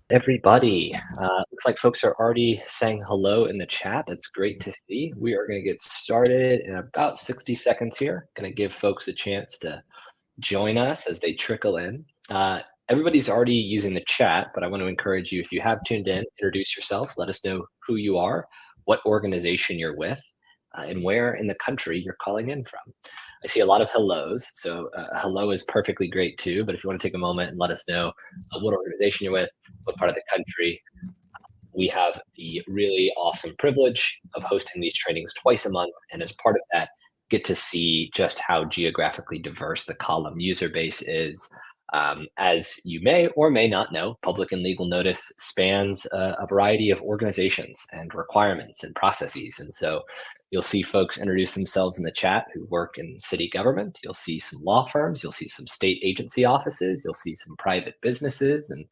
Everybody. Looks like folks are already saying hello in the chat. That's great to see. We are going to get started in about 60 seconds here. Going to give folks a chance to join us as they trickle in. Everybody's already using the chat, but I want to encourage you, if you have tuned in, introduce yourself. Let us know who you are, what organization you're with, and where in the country you're calling in from. I see a lot of hellos, so hello is perfectly great too. But if you want to take a moment and let us know what organization you're with, what part of the country, we have the really awesome privilege of hosting these trainings twice a month. And as part of that, get to see just how geographically diverse the column user base is. As you may or may not know, public and legal notice spans a variety of organizations and requirements and processes. And so you'll see folks introduce themselves in the chat who work in city government. You'll see some law firms. You'll see some state agency offices. You'll see some private businesses and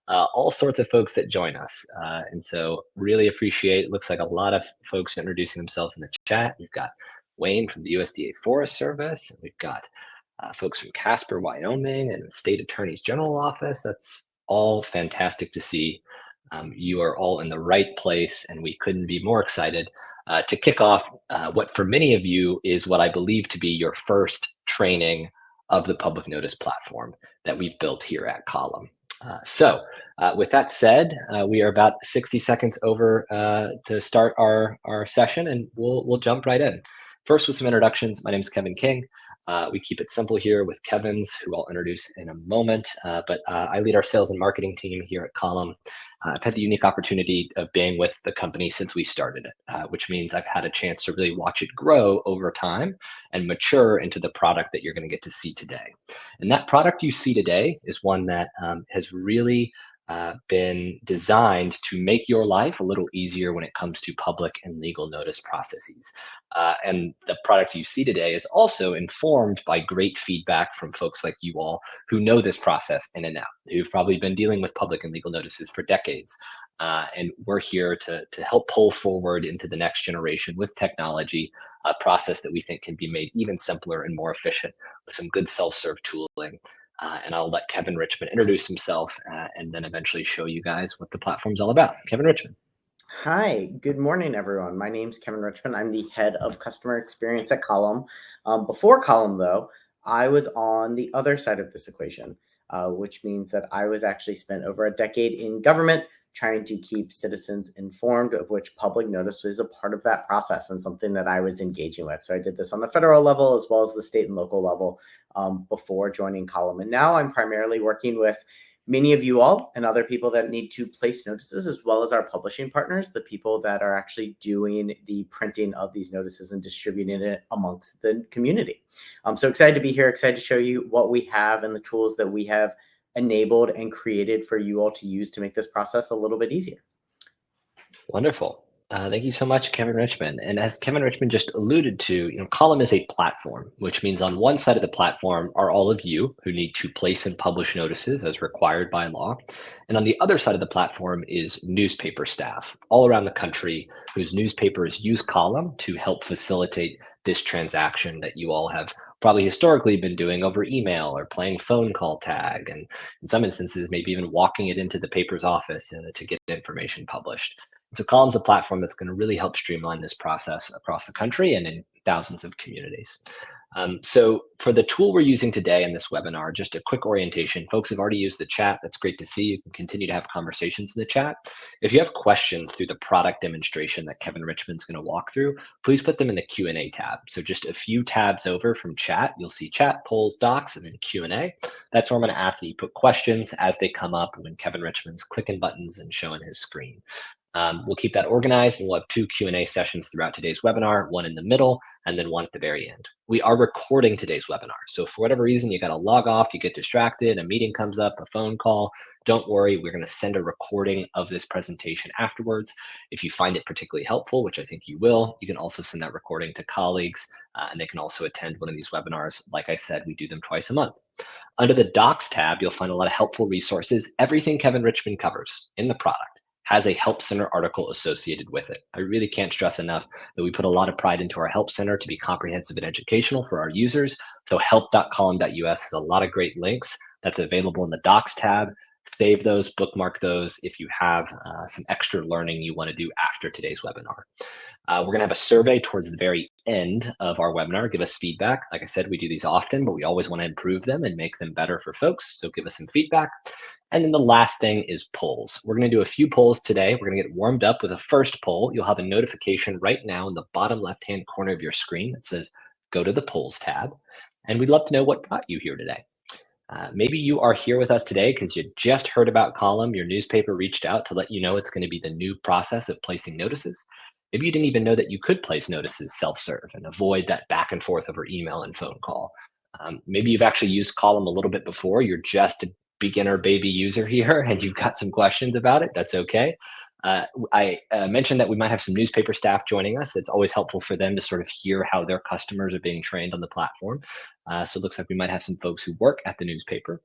all sorts of folks that join us. And so really appreciate, it looks like a lot of folks introducing themselves in the chat. We've got Wayne from the USDA Forest Service. And we've got folks from Casper, Wyoming, and the State Attorney's General Office. That's all fantastic to see. You are all in the right place, and we couldn't be more excited to kick off what for many of you is what I believe to be your first training of the public notice platform that we've built here at Column. With that said, we are about 60 seconds over to start our session, and we'll jump right in. First, with some introductions. My name is Kevin King. We keep it simple here with Kevin's, who I'll introduce in a moment. But I lead our sales and marketing team here at Column. I've had the unique opportunity of being with the company since we started it, which means I've had a chance to really watch it grow over time and mature into the product that you're going to get to see today. And that product you see today is one that has really been designed to make your life a little easier when it comes to public and legal notice processes. And the product you see today is also informed by great feedback from folks like you all who know this process in and out, who've probably been dealing with public and legal notices for decades. And we're here to help pull forward into the next generation with technology, a process that we think can be made even simpler and more efficient with some good self-serve tooling. And I'll let Kevin Richmond introduce himself and then eventually show you guys what the platform's all about. Kevin Richmond. Hi, good morning, everyone. My name's Kevin Richmond. I'm the head of customer experience at Column. Before Column, though, I was on the other side of this equation, which means that I was actually spent over a decade in government trying to keep citizens informed, of which public notice was a part of that process and something that I was engaging with. So I did this on the federal level as well as the state and local level before joining Column. And now I'm primarily working with many of you all and other people that need to place notices, as well as our publishing partners, the people that are actually doing the printing of these notices and distributing it amongst the community. I'm so excited to be here, excited to show you what we have and the tools that we have enabled and created for you all to use to make this process a little bit easier. Wonderful. Thank you so much, Kevin Richmond. And as Kevin Richmond just alluded to, Column is a platform, which means on one side of the platform are all of you who need to place and publish notices as required by law. And on the other side of the platform is newspaper staff all around the country whose newspapers use Column to help facilitate this transaction that you all have probably historically been doing over email or playing phone call tag, and in some instances, maybe even walking it into the paper's office to get information published. So Column's a platform that's going to really help streamline this process across the country and in thousands of communities. So for the tool we're using today in this webinar, just a quick orientation. Folks have already used the chat. That's great to see. You can continue to have conversations in the chat. If you have questions through the product demonstration that Kevin Richmond's going to walk through, please put them in the Q&A tab. So just a few tabs over from chat, you'll see chat, polls, docs, and then Q&A. That's where I'm going to ask that you put questions as they come up when Kevin Richmond's clicking buttons and showing his screen. We'll keep that organized, and we'll have 2 Q&A sessions throughout today's webinar, one in the middle and then one at the very end. We are recording today's webinar. So for whatever reason, you got to log off, you get distracted, a meeting comes up, a phone call, don't worry, we're going to send a recording of this presentation afterwards. If you find it particularly helpful, which I think you will, you can also send that recording to colleagues, and they can also attend one of these webinars. Like I said, we do them twice a month. Under the Docs tab, you'll find a lot of helpful resources. Everything Kevin Richmond covers in the product has a Help Center article associated with it. I really can't stress enough that we put a lot of pride into our Help Center to be comprehensive and educational for our users. So help.column.us has a lot of great links that's available in the Docs tab. Save those, bookmark those if you have some extra learning you want to do after today's webinar. We're going to have a survey towards the very end of our webinar. Give us feedback. Like I said, we do these often, but we always want to improve them and make them better for folks. So give us some feedback. And then the last thing is polls. We're going to do a few polls today. We're going to get warmed up with a first poll. You'll have a notification right now in the bottom left-hand corner of your screen that says, go to the polls tab. And we'd love to know what brought you here today. Maybe you are here with us today because you just heard about Column. Your newspaper reached out to let you know it's going to be the new process of placing notices. Maybe you didn't even know that you could place notices self-serve and avoid that back and forth over email and phone call. Maybe you've actually used Column a little bit before. You're just a beginner baby user here and you've got some questions about it. That's okay. I mentioned that we might have some newspaper staff joining us. It's always helpful for them to sort of hear how their customers are being trained on the platform. So it looks like we might have some folks who work at the newspaper.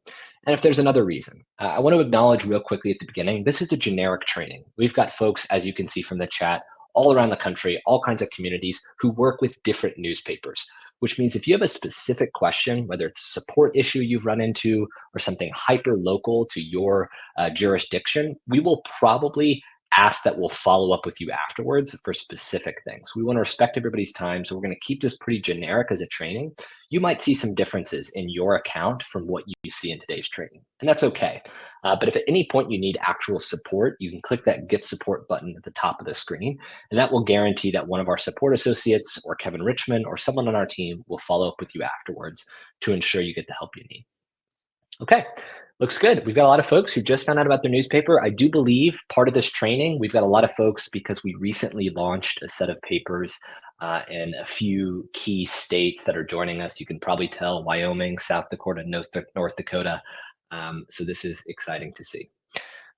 And if there's another reason, I want to acknowledge real quickly at the beginning, this is a generic training. We've got folks, as you can see from the chat, all around the country, all kinds of communities who work with different newspapers, which means if you have a specific question, whether it's a support issue you've run into or something hyper local to your jurisdiction, we will probably ask that we'll follow up with you afterwards for specific things. We want to respect everybody's time, so we're going to keep this pretty generic as a training. You might see some differences in your account from what you see in today's training, and that's okay. But if at any point you need actual support, you can click that Get Support button at the top of the screen, and that will guarantee that one of our support associates or Kevin Richmond or someone on our team will follow up with you afterwards to ensure you get the help you need. Okay, looks good. We've got a lot of folks who just found out about their newspaper. I do believe part of this training, we've got a lot of folks because we recently launched a set of papers in a few key states that are joining us. You can probably tell Wyoming, South Dakota, North Dakota. So this is exciting to see.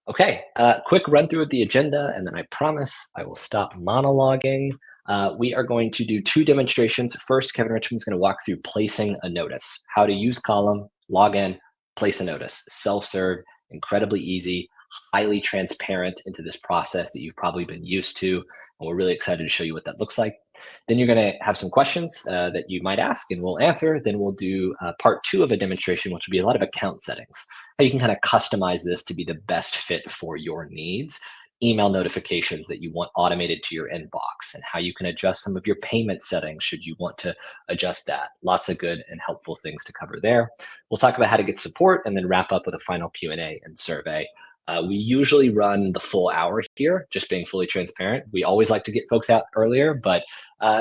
Okay, quick run through of the agenda, and then I promise I will stop monologuing. We are going to do two demonstrations. First, Kevin Richmond's going to walk through placing a notice, how to use Column, log in, place a notice, self-serve, incredibly easy, highly transparent into this process that you've probably been used to. And we're really excited to show you what that looks like. Then you're going to have some questions that you might ask and we'll answer. Then we'll do part two of a demonstration, which will be a lot of account settings. How you can kind of customize this to be the best fit for your needs. Email notifications that you want automated to your inbox, and how you can adjust some of your payment settings should you want to adjust that. Lots of good and helpful things to cover there. We'll talk about how to get support and then wrap up with a final Q&A and survey. We usually run the full hour here, just being fully transparent. We always like to get folks out earlier, but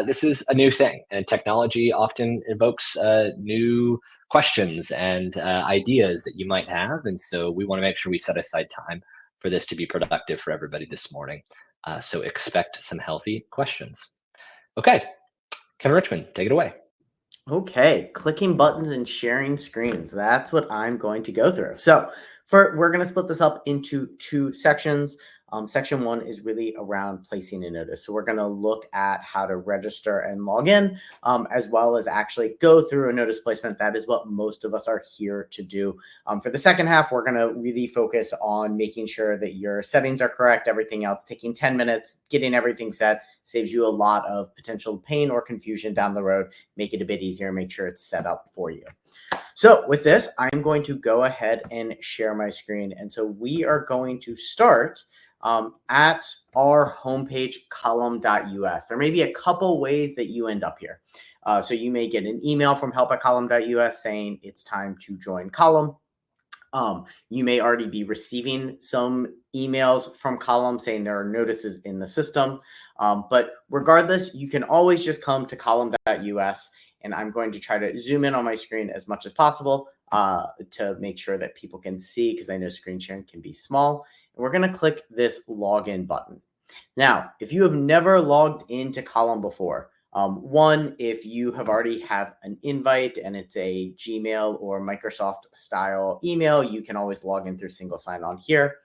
this is a new thing, and technology often invokes new questions and ideas that you might have. And so we want to make sure we set aside time for this to be productive for everybody this morning. So expect some healthy questions. Okay, Kevin Richmond, take it away. Okay, clicking buttons and sharing screens. That's what I'm going to go through. So we're going to split this up into two sections. Section one is really around placing a notice. So we're going to look at how to register and log in, as well as actually go through a notice placement. That is what most of us are here to do. For the second half, we're going to really focus on making sure that your settings are correct. Everything else, taking 10 minutes, getting everything set, saves you a lot of potential pain or confusion down the road. Make it a bit easier, make sure it's set up for you. So with this, I'm going to go ahead and share my screen. And so we are going to start at our homepage, column.us. There may be a couple ways that you end up here. So you may get an email from help@column.us saying it's time to join Column. You may already be receiving some emails from Column saying there are notices in the system. But regardless, you can always just come to column.us, and I'm going to try to zoom in on my screen as much as possible to make sure that people can see, because I know screen sharing can be small. And we're going to click this login button. Now, if you have never logged into Column before, one, if you have already have an invite and it's a Gmail or Microsoft style email, you can always log in through single sign-on here.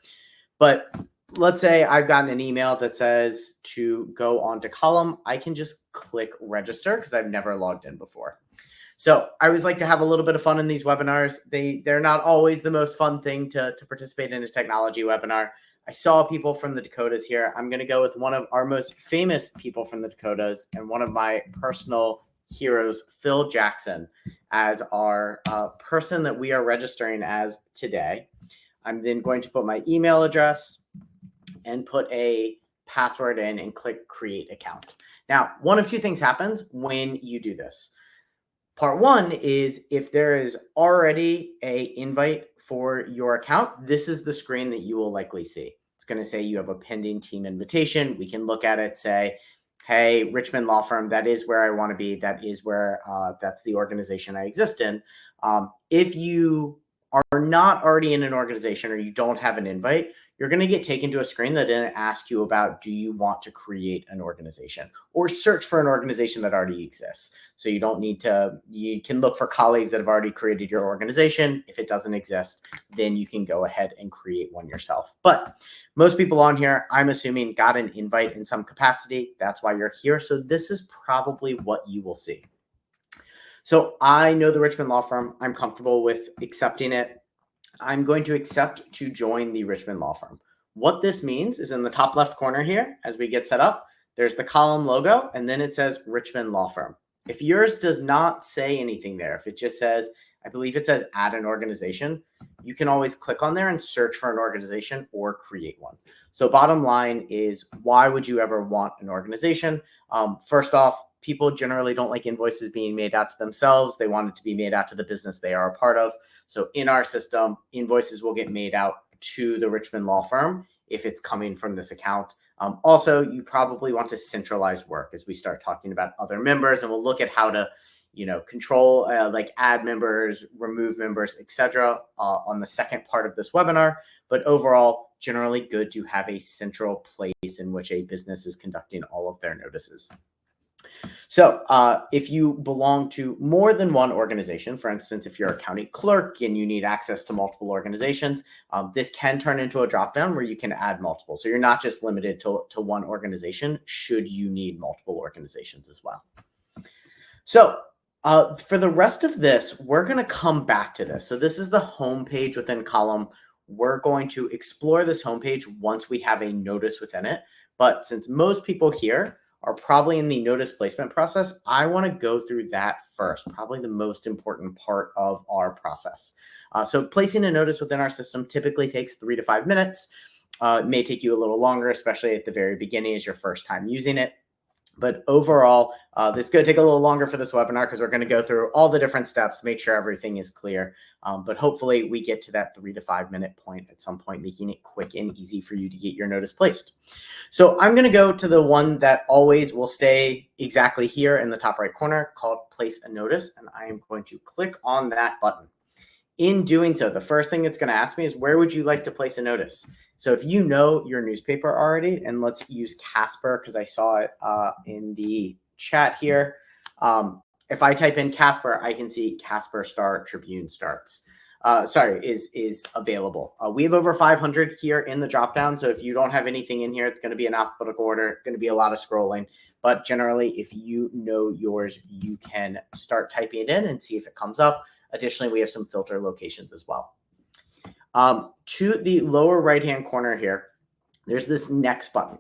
But let's say I've gotten an email that says to go onto Column. I can just click register because I've never logged in before. So I always like to have a little bit of fun in these webinars. They're not always the most fun thing to participate in a technology webinar. I saw people from the Dakotas here. I'm going to go with one of our most famous people from the Dakotas and one of my personal heroes, Phil Jackson, as our person that we are registering as today. I'm then going to put my email address and put a password in and click create account. Now, one of two things happens when you do this. Part one is if there is already an invite for your account, this is the screen that you will likely see. It's going to say you have a pending team invitation. We can look at it, say, hey, Richmond Law Firm, that is where I want to be. That is where, that's the organization I exist in. If you are not already in an organization or you don't have an invite, you're going to get taken to a screen that then asks you about, do you want to create an organization or search for an organization that already exists? So you don't need to, you can look for colleagues that have already created your organization. If it doesn't exist, then you can go ahead and create one yourself. But most people on here, I'm assuming, got an invite in some capacity. That's why you're here. So this is probably what you will see. So I know the Richmond Law Firm. I'm comfortable with accepting it. I'm going to accept to join the Richmond Law Firm. What this means is in the top left corner here, as we get set up, there's the column logo, and then it says Richmond Law Firm. If yours does not say anything there, if it just says, I believe it says add an organization, you can always click on there and search for an organization or create one. So bottom line is, why would you ever want an organization? First off, people generally don't like invoices being made out to themselves. They want it to be made out to the business they are a part of. So in our system, invoices will get made out to the Richmond Law Firm if it's coming from this account. Also, you probably want to centralize work as we start talking about other members, and we'll look at how to, control like add members, remove members, etc. On the second part of this webinar. But overall, generally good to have a central place in which a business is conducting all of their notices. So if you belong to more than one organization, for instance, if you're a county clerk and you need access to multiple organizations, this can turn into a dropdown where you can add multiple. So you're not just limited to one organization should you need multiple organizations as well. So for the rest of this, we're going to come back to this. So this is the home page within Column. We're going to explore this homepage once we have a notice within it. But since most people here are probably in the notice placement process, I want to go through that first, probably the most important part of our process. So placing a notice within our system typically takes 3 to 5 minutes. It may take you a little longer, especially at the very beginning as your first time using it. But overall, this is going to take a little longer for this webinar because we're going to go through all the different steps, make sure everything is clear. But hopefully we get to that 3 to 5 minute point at some point, making it quick and easy for you to get your notice placed. So I'm going to go to the one that always will stay exactly here in the top right corner called Place a Notice. And I am going to click on that button. In doing so, the first thing it's going to ask me is, where would you like to place a notice? So if you know your newspaper already, and let's use Casper because I saw it in the chat here. If I type in Casper, I can see Casper Star Tribune starts. Is available. We have over 500 here in the dropdown. So if you don't have anything in here, it's going to be in alphabetical order, going to be a lot of scrolling. But generally, if you know yours, you can start typing it in and see if it comes up. Additionally, we have some filter locations as well. To the lower right-hand corner here, there's this next button.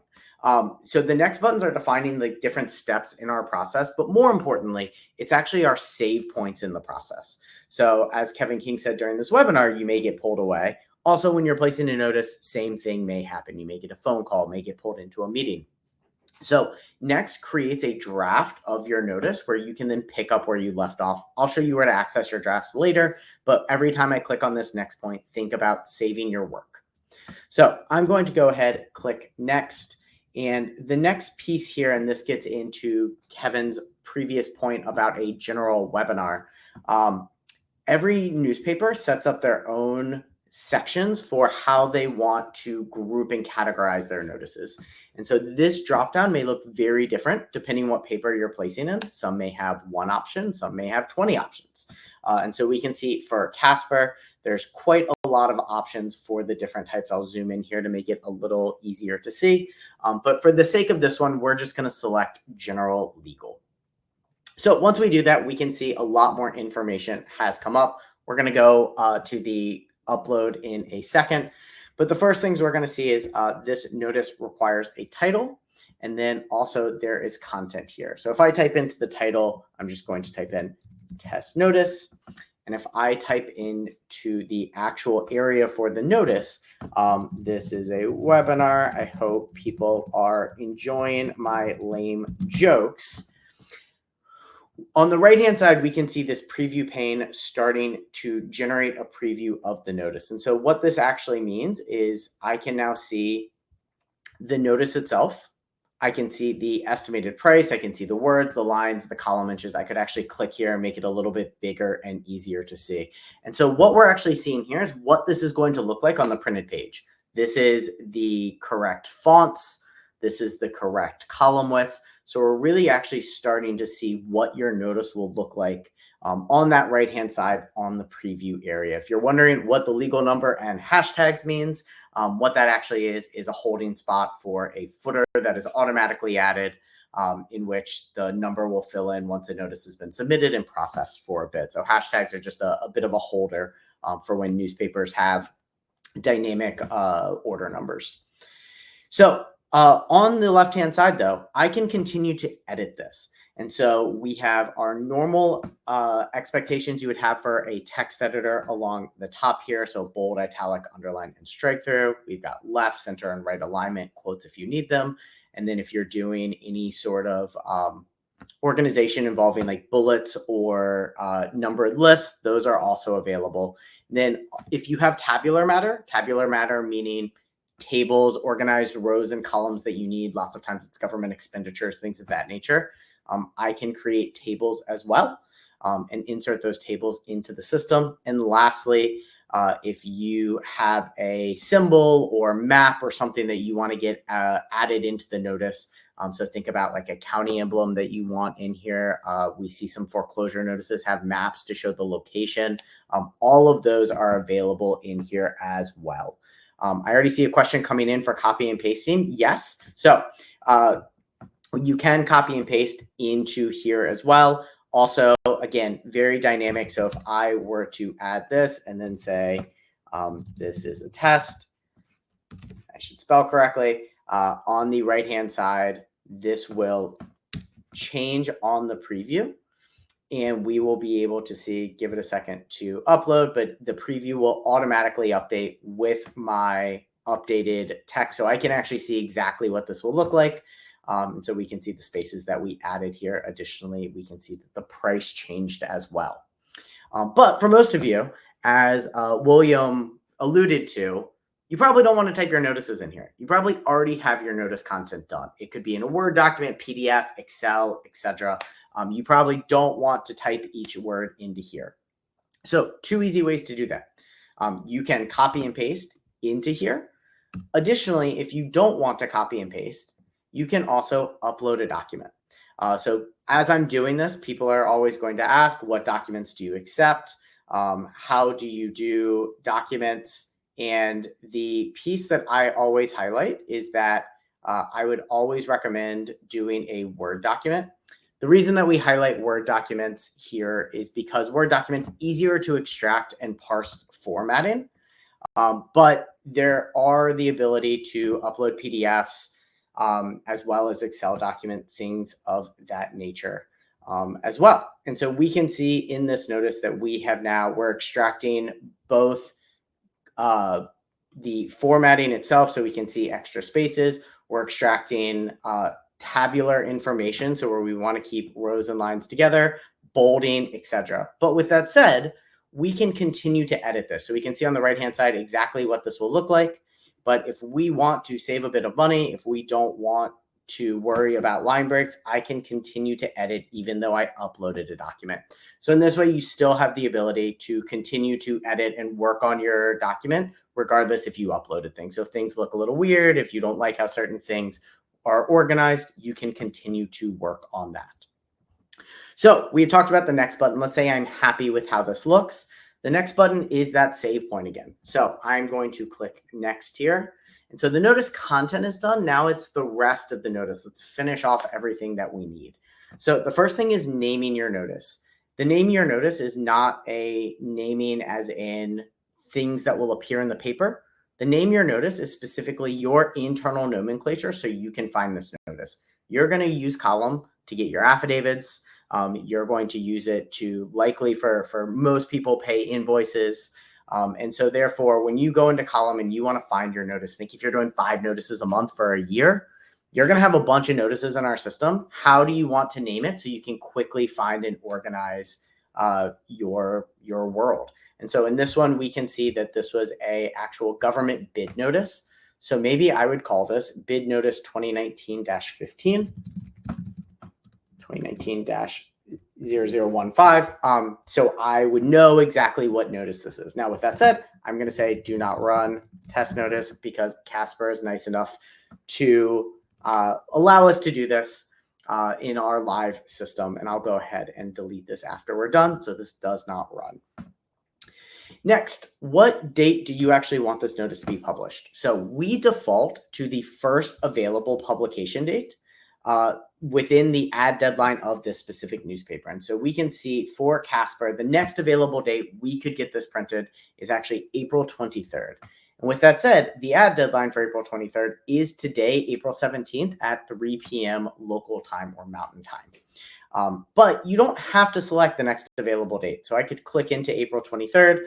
So the next buttons are defining the different steps in our process, but more importantly, it's actually our save points in the process. So as Kevin King said during this webinar, you may get pulled away. Also, when you're placing a notice, same thing may happen. You may get a phone call, may get pulled into a meeting. So next creates a draft of your notice where you can then pick up where you left off. I'll show you where to access your drafts later, but every time I click on this next point, think about saving your work. So I'm going to go ahead, click next. And the next piece here, and this gets into Kevin's previous point about a general webinar. Every newspaper sets up their own sections for how they want to group and categorize their notices. And so this dropdown may look very different depending what paper you're placing in. Some may have one option, some may have 20 options. And so we can see for Casper, there's quite a lot of options for the different types. I'll zoom in here to make it a little easier to see. But for the sake of this one, we're just going to select general legal. So once we do that, we can see a lot more information has come up. We're going to go to the upload in a second. But the first things we're going to see is this notice requires a title. And then also there is content here. So if I type into the title, I'm just going to type in test notice. And if I type into the actual area for the notice, this is a webinar. I hope people are enjoying my lame jokes. On the right-hand side, we can see this preview pane starting to generate a preview of the notice. And so what this actually means is I can now see the notice itself. I can see the estimated price. I can see the words, the lines, the column inches. I could actually click here and make it a little bit bigger and easier to see. And so what we're actually seeing here is what this is going to look like on the printed page. This is the correct fonts. This is the correct column widths. So we're really actually starting to see what your notice will look like on that right-hand side on the preview area. If you're wondering what the legal number and hashtags means, what that actually is a holding spot for a footer that is automatically added, in which the number will fill in once a notice has been submitted and processed for a bit. So hashtags are just a bit of a holder for when newspapers have dynamic order numbers. So on the left-hand side, though, I can continue to edit this. And so we have our normal expectations you would have for a text editor along the top here. So bold, italic, underline, and strike through. We've got left, center, and right alignment, quotes if you need them. And then if you're doing any sort of organization involving like bullets or numbered lists, those are also available. And then if you have tabular matter meaning tables, organized rows and columns that you need. Lots of times it's government expenditures, things of that nature. I can create tables as well and insert those tables into the system. And lastly, if you have a symbol or map or something that you want to get added into the notice, so think about like a county emblem that you want in here. We see some foreclosure notices have maps to show the location. All of those are available in here as well. I already see a question coming in for copy and pasting. Yes. So you can copy and paste into here as well. Also, again, very dynamic. So if I were to add this and then say, this is a test, I should spell correctly. On the right-hand side, this will change on the preview. And we will be able to see, give it a second to upload, but the preview will automatically update with my updated text. So I can actually see exactly what this will look like. So we can see the spaces that we added here. Additionally, we can see that the price changed as well. But for most of you, as William alluded to, you probably don't want to type your notices in here. You probably already have your notice content done. It could be in a Word document, PDF, Excel, etc. You probably don't want to type each word into here. So two easy ways to do that. You can copy and paste into here. Additionally, if you don't want to copy and paste, you can also upload a document. So as I'm doing this, people are always going to ask, what documents do you accept? How do you do documents? And the piece that I always highlight is that I would always recommend doing a Word document. The reason that we highlight Word documents here is because Word documents easier to extract and parse formatting, but there are the ability to upload PDFs as well as Excel document, things of that nature as well. And so we can see in this notice that we're extracting both the formatting itself, so we can see extra spaces. We're extracting tabular information, so where we want to keep rows and lines together, bolding, etc. But with that said, we can continue to edit this. So we can see on the right-hand side exactly what this will look like. But if we want to save a bit of money, if we don't want to worry about line breaks, I can continue to edit even though I uploaded a document. So in this way, you still have the ability to continue to edit and work on your document, regardless if you uploaded things. So if things look a little weird, if you don't like how certain things are organized, you can continue to work on that. So we had talked about the next button. Let's say I'm happy with how this looks. The next button is that save point again. So I'm going to click next here. And so the notice content is done. Now it's the rest of the notice. Let's finish off everything that we need. So the first thing is naming your notice. The name of your notice is not a naming as in things that will appear in the paper. The name of your notice is specifically your internal nomenclature so you can find this notice. You're going to use column to get your affidavits. You're going to use it to likely for most people pay invoices. And so therefore, when you go into column and you want to find your notice, think if you're doing 5 notices a month for a year, you're going to have a bunch of notices in our system. How do you want to name it so you can quickly find and organize your world? And so in this one, we can see that this was a actual government bid notice. So maybe I would call this bid notice 2019-15, 2019-0015. So I would know exactly what notice this is. Now, with that said, I'm going to say do not run test notice because Casper is nice enough to allow us to do this in our live system. And I'll go ahead and delete this after we're done. So this does not run. Next, what date do you actually want this notice to be published? So we default to the first available publication date within the ad deadline of this specific newspaper. And so we can see for Casper, the next available date we could get this printed is actually April 23rd. And with that said, the ad deadline for April 23rd is today, April 17th at 3 p.m. local time or mountain time. But you don't have to select the next available date. So I could click into April 23rd,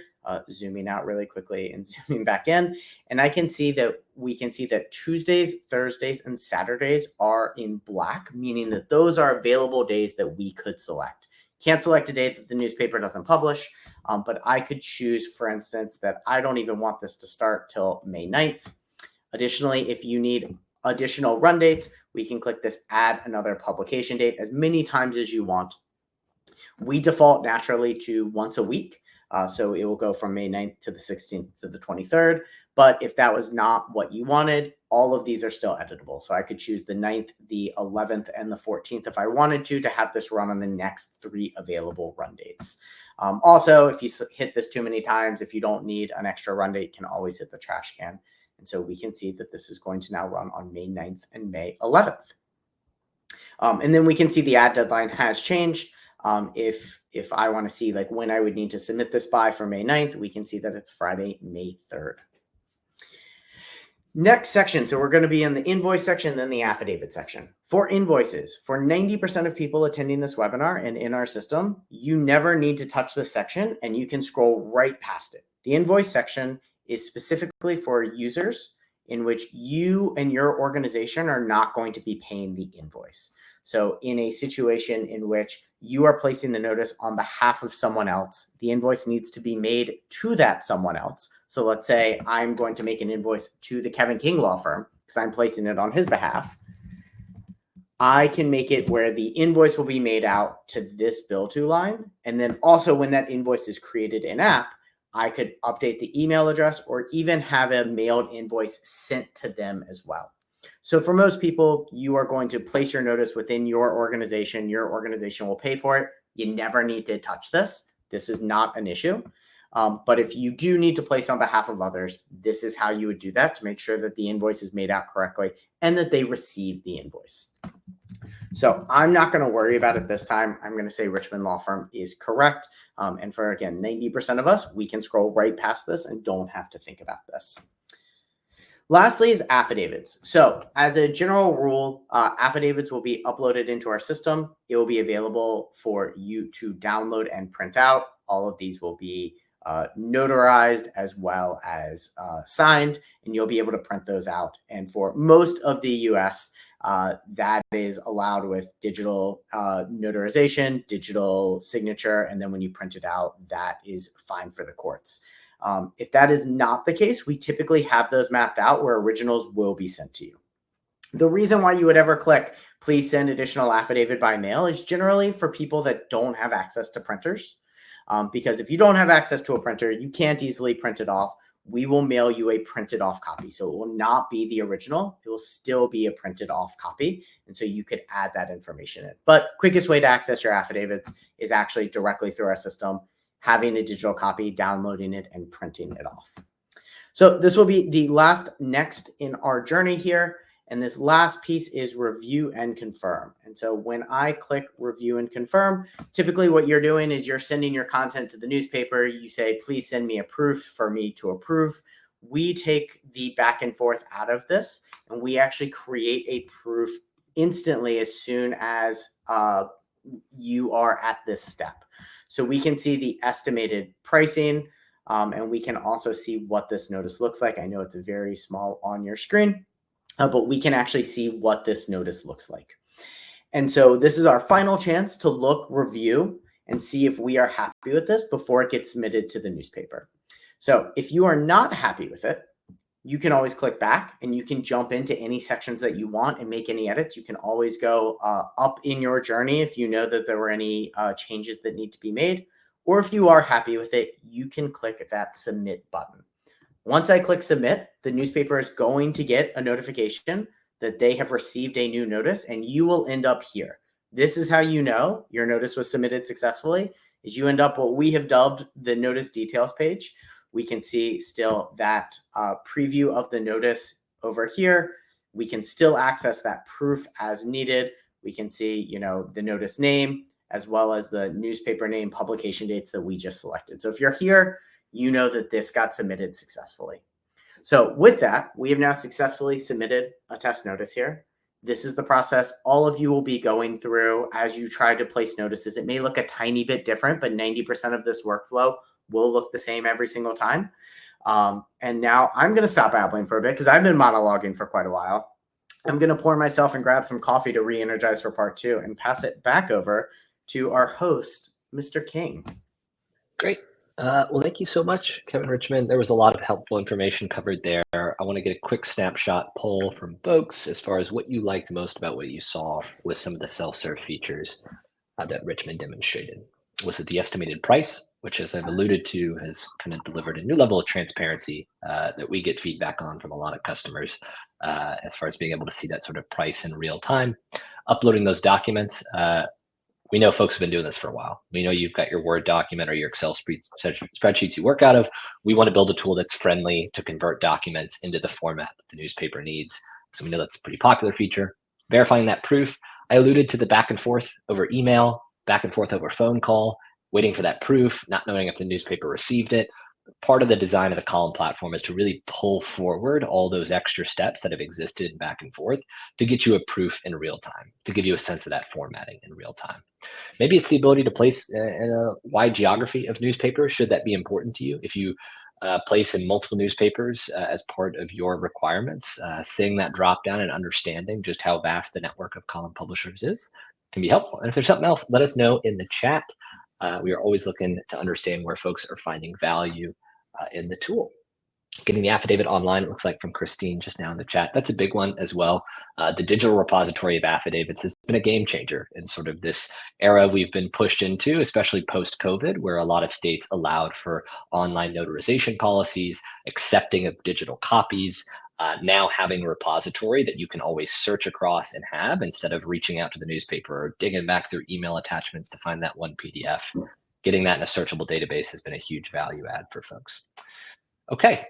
zooming out really quickly and zooming back in. And I can see that we can see that Tuesdays, Thursdays, and Saturdays are in black, meaning that those are available days that we could select. Can't select a date that the newspaper doesn't publish, but I could choose, for instance, that I don't even want this to start till May 9th. Additionally, if you need additional run dates, we can click this add another publication date as many times as you want. We default naturally to once a week. So it will go from May 9th to the 16th to the 23rd. But if that was not what you wanted, all of these are still editable. So I could choose the 9th, the 11th, and the 14th if I wanted to have this run on the next 3 available run dates. Also, if you hit this too many times, if you don't need an extra run date, you can always hit the trash can. And so we can see that this is going to now run on May 9th and May 11th. And then we can see the ad deadline has changed. If I want to see like when I would need to submit this by for May 9th, we can see that it's Friday, May 3rd. Next section. So we're going to be in the invoice section, then the affidavit section. For invoices, for 90% of people attending this webinar and in our system, you never need to touch this section and you can scroll right past it. The invoice section is specifically for users in which you and your organization are not going to be paying the invoice. So in a situation in which you are placing the notice on behalf of someone else, the invoice needs to be made to that someone else. So let's say I'm going to make an invoice to the Kevin King law firm because I'm placing it on his behalf. I can make it where the invoice will be made out to this bill to line. And then also when that invoice is created in app, I could update the email address or even have a mailed invoice sent to them as well. So for most people, you are going to place your notice within your organization. Your organization will pay for it. You never need to touch this. This is not an issue. But if you do need to place on behalf of others, this is how you would do that to make sure that the invoice is made out correctly and that they receive the invoice. So I'm not going to worry about it this time. I'm going to say Richmond Law Firm is correct. And for, again, 90% of us, we can scroll right past this and don't have to think about this. Lastly is affidavits. So as a general rule, affidavits will be uploaded into our system. It will be available for you to download and print out. All of these will be notarized as well as signed, and you'll be able to print those out. And for most of the US, that is allowed with digital notarization, digital signature, and then when you print it out, that is fine for the courts. If that is not the case, we typically have those mapped out where originals will be sent to you. The reason why you would ever click, please send additional affidavit by mail is generally for people that don't have access to printers. Because if you don't have access to a printer, you can't easily print it off. We will mail you a printed off copy. So it will not be the original. It will still be a printed off copy. And so you could add that information in. But quickest way to access your affidavits is actually directly through our system, having a digital copy, downloading it, and printing it off. So this will be the last next in our journey here. And this last piece is review and confirm. And so when I click review and confirm, typically what you're doing is you're sending your content to the newspaper. You say, please send me a proof for me to approve. We take the back and forth out of this, and we actually create a proof instantly as soon as you are at this step. So we can see the estimated pricing, and we can also see what this notice looks like. I know it's very small on your screen, but we can actually see what this notice looks like. And so this is our final chance to look, review, and see if we are happy with this before it gets submitted to the newspaper. So if you are not happy with it, you can always click back and you can jump into any sections that you want and make any edits. You can always go up in your journey if you know that there were any changes that need to be made. Or if you are happy with it, you can click that submit button. Once I click submit, the newspaper is going to get a notification that they have received a new notice, and you will end up here. This is how you know your notice was submitted successfully, is you end up what we have dubbed the notice details page. We can see still that preview of the notice over here. We can still access that proof as needed. We can see, the notice name as well as the newspaper name, publication dates that we just selected. So if you're here, you know that this got submitted successfully. So with that, we have now successfully submitted a test notice here. This is the process all of you will be going through as you try to place notices. It may look a tiny bit different, but 90% of this workflow will look the same every single time. And now I'm going to stop babbling for a bit because I've been monologuing for quite a while. I'm going to pour myself and grab some coffee to re-energize for part 2 and pass it back over to our host, Mr. King. Great. Well, thank you so much, Kevin Richmond. There was a lot of helpful information covered there. I want to get a quick snapshot poll from folks as far as what you liked most about what you saw with some of the self-serve features that Richmond demonstrated. Was it the estimated price, which, as I've alluded to, has kind of delivered a new level of transparency that we get feedback on from a lot of customers as far as being able to see that sort of price in real time. Uploading those documents, we know folks have been doing this for a while. We know you've got your Word document or your Excel spreadsheets you work out of. We want to build a tool that's friendly to convert documents into the format that the newspaper needs. So we know that's a pretty popular feature. Verifying that proof, I alluded to the back and forth over email, back and forth over phone call, waiting for that proof, not knowing if the newspaper received it. Part of the design of the column platform is to really pull forward all those extra steps that have existed back and forth to get you a proof in real time, to give you a sense of that formatting in real time. Maybe it's the ability to place in a wide geography of newspapers, should that be important to you. If you place in multiple newspapers as part of your requirements, seeing that drop down and understanding just how vast the network of column publishers is can be helpful. And if there's something else, let us know in the chat. We are always looking to understand where folks are finding value in the tool. Getting the affidavit online, it looks like from Christine just now in the chat. That's a big one as well. The digital repository of affidavits has been a game changer in sort of this era we've been pushed into, especially post-COVID, where a lot of states allowed for online notarization policies, accepting of digital copies, now having a repository that you can always search across and have instead of reaching out to the newspaper or digging back through email attachments to find that one PDF. Getting that in a searchable database has been a huge value add for folks. Okay,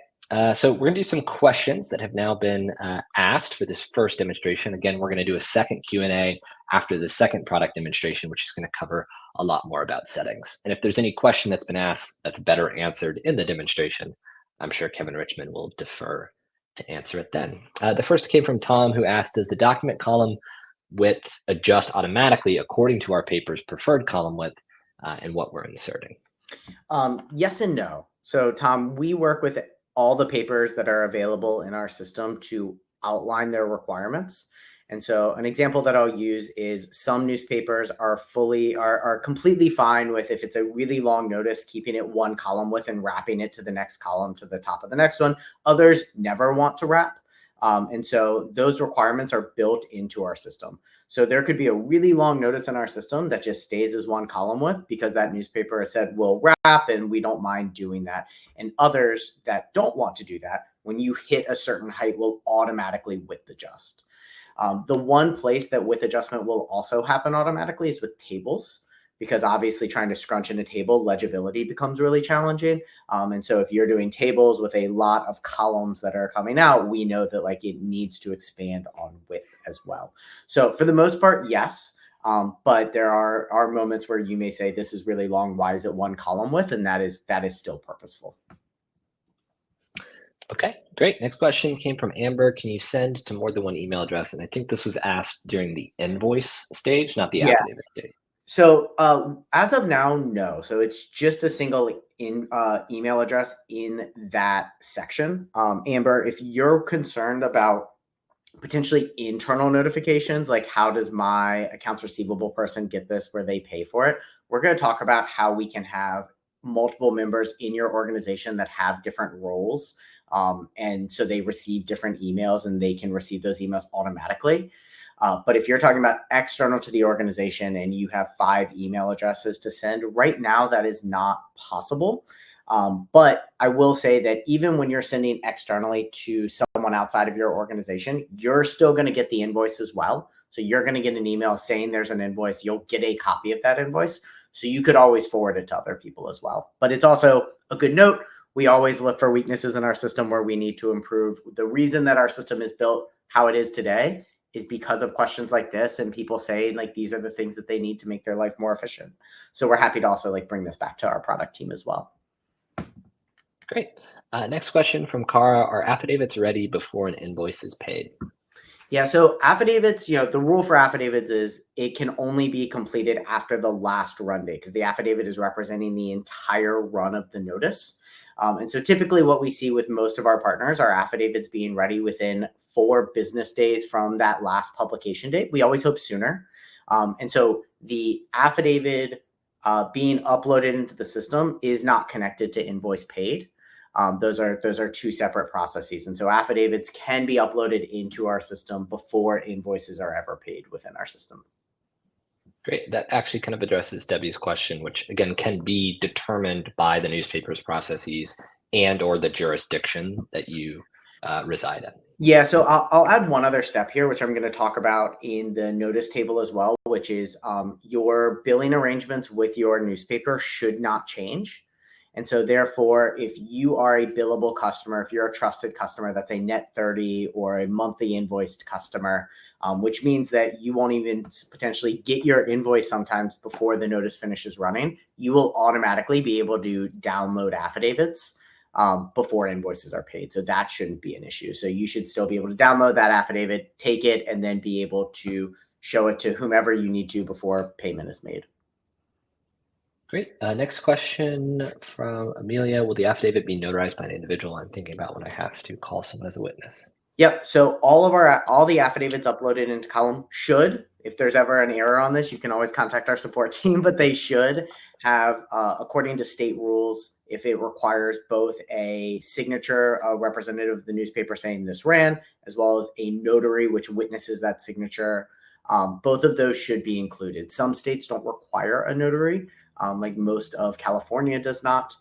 so we're going to do some questions that have now been asked for this first demonstration. Again, we're going to do a second Q&A after the second product demonstration, which is going to cover a lot more about settings. And if there's any question that's been asked that's better answered in the demonstration, I'm sure Kevin Richmond will defer to answer it then. The first came from Tom, who asked, does the document column width adjust automatically according to our paper's preferred column width and what we're inserting? Yes and no. So Tom, we work with all the papers that are available in our system to outline their requirements. And so an example that I'll use is some newspapers are completely fine with, if it's a really long notice, keeping it one column width and wrapping it to the next column to the top of the next one. Others never want to wrap. And so those requirements are built into our system. So there could be a really long notice in our system that just stays as one column width because that newspaper has said, we'll wrap and we don't mind doing that. And others that don't want to do that, when you hit a certain height, will automatically width adjust. The one place that width adjustment will also happen automatically is with tables, because obviously trying to scrunch in a table, legibility becomes really challenging. And so if you're doing tables with a lot of columns that are coming out, we know that it needs to expand on width as well. So for the most part, yes. But there are moments where you may say, this is really long, why is it one column width? And that is still purposeful. Okay, great. Next question came from Amber. Can you send to more than one email address? And I think this was asked during the invoice stage, not the affidavit stage. So as of now, no. So it's just a single email address in that section. Amber, if you're concerned about potentially internal notifications, like how does my accounts receivable person get this where they pay for it, we're going to talk about how we can have multiple members in your organization that have different roles. And so they receive different emails and they can receive those emails automatically. But if you're talking about external to the organization and you have 5 email addresses to send, right now that is not possible. But I will say that even when you're sending externally to someone outside of your organization, you're still going to get the invoice as well. So you're going to get an email saying there's an invoice. You'll get a copy of that invoice. So you could always forward it to other people as well. But it's also a good note. We always look for weaknesses in our system where we need to improve. The reason that our system is built how it is today is because of questions like this and people saying like these are the things that they need to make their life more efficient. So we're happy to also like bring this back to our product team as well. Great. Next question from Cara. Are affidavits ready before an invoice is paid? Yeah, so affidavits, the rule for affidavits is it can only be completed after the last run date because the affidavit is representing the entire run of the notice. And so typically what we see with most of our partners are affidavits being ready within 4 business days from that last publication date. We always hope sooner. And so the affidavit being uploaded into the system is not connected to invoice paid. Those are 2 separate processes. And so affidavits can be uploaded into our system before invoices are ever paid within our system. Great. That actually kind of addresses Debbie's question, which again can be determined by the newspaper's processes and or the jurisdiction that you reside in. Yeah, so I'll add one other step here, which I'm going to talk about in the notice table as well, which is your billing arrangements with your newspaper should not change. And so therefore, if you are a billable customer, if you're a trusted customer, that's a net 30 or a monthly invoiced customer, which means that you won't even potentially get your invoice sometimes before the notice finishes running, you will automatically be able to download affidavits before invoices are paid. So that shouldn't be an issue. So you should still be able to download that affidavit, take it, and then be able to show it to whomever you need to before payment is made. Great. Next question from Amelia. Will the affidavit be notarized by an individual? I'm thinking about when I have to call someone as a witness. Yep. So all the affidavits uploaded into Column should, if there's ever an error on this, you can always contact our support team, but they should have, according to state rules, if it requires both a signature, a representative of the newspaper saying this ran, as well as a notary which witnesses that signature, both of those should be included. Some states don't require a notary, like most of California does not,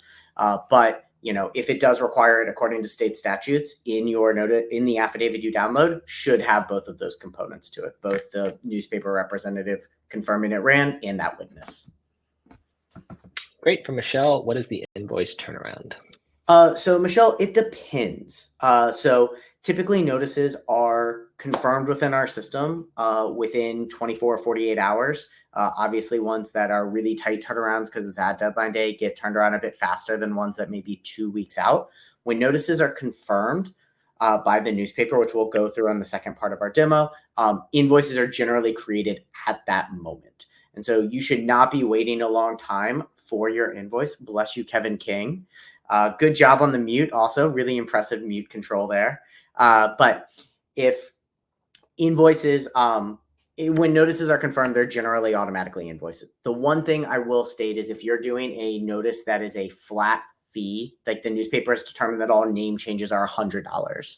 but if it does require it according to state statutes, in the affidavit you download should have both of those components to it, both the newspaper representative confirming it ran and that witness. Great. For Michelle, what is the invoice turnaround? So Michelle, it depends. So typically notices are confirmed within our system within 24 or 48 hours. Obviously ones that are really tight turnarounds because it's at deadline day get turned around a bit faster than ones that may be 2 weeks out. When notices are confirmed by the newspaper, which we'll go through on the second part of our demo, invoices are generally created at that moment. And so you should not be waiting a long time for your invoice. Bless you, Kevin King. Good job on the mute. Also, really impressive mute control there. But if invoices, when notices are confirmed, they're generally automatically invoiced. The one thing I will state is if you're doing a notice that is a flat fee, like the newspaper has determined that all name changes are $100,